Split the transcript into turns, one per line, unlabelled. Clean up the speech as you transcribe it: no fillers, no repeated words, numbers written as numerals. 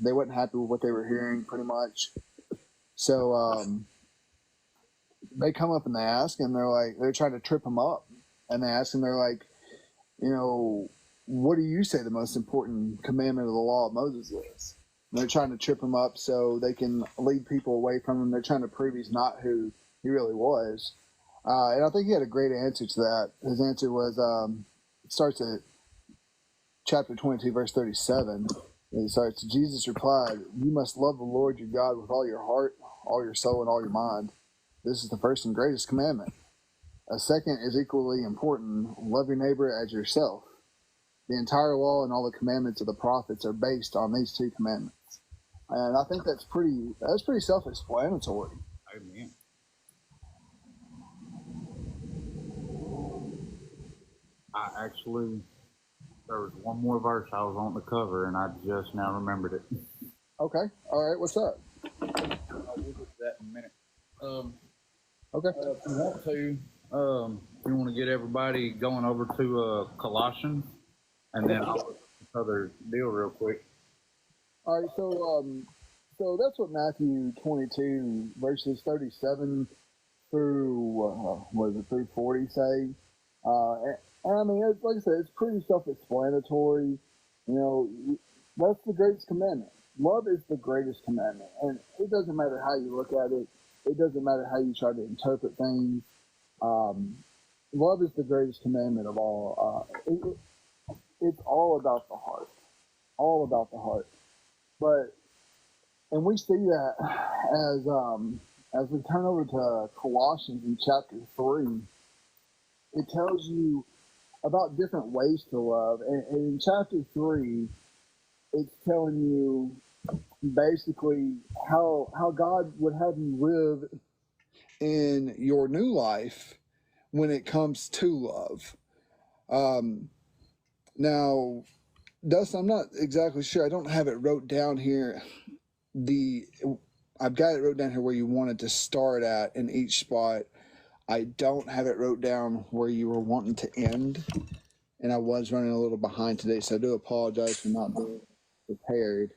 they wasn't happy with what they were hearing, pretty much. So they come up and they ask, and they're trying to trip him up, and they ask him, they're like, what do you say the most important commandment of the law of Moses is? And they're trying to trip him up so they can lead people away from him. They're trying to prove he's not who he really was. And I think he had a great answer to that. His answer was, it starts at chapter 22, verse 37. It starts, Jesus replied, "You must love the Lord your God with all your heart, all your soul, and all your mind. This is the first and greatest commandment. A second is equally important. Love your neighbor as yourself. The entire law and all the commandments of the prophets are based on these two commandments." And I think that's pretty self-explanatory.
Amen. There was one more verse I was on the cover, and I just now remembered it.
Okay. All right. What's up?
We'll get to that in a minute.
Okay.
If you want to get everybody going over to Colossians, and then I'll look at this other deal real quick.
All right. So that's what Matthew 22 verses 37 through through 40 say. And I mean, like I said, it's pretty self-explanatory. That's the greatest commandment. Love is the greatest commandment, and it doesn't matter how you look at it. It doesn't matter how you try to interpret things. Love is the greatest commandment of all. It's all about the heart, all about the heart. And we see that as we turn over to Colossians in chapter 3, it tells you about different ways to love. And in chapter 3, it's telling you basically how God would have you live in your new life when it comes to love. Now, Dustin, I'm not exactly sure. I don't have it wrote down here. I've got it wrote down here where you wanted to start at in each spot. I don't have it wrote down where you were wanting to end, and I was running a little behind today, so I do apologize for not being prepared.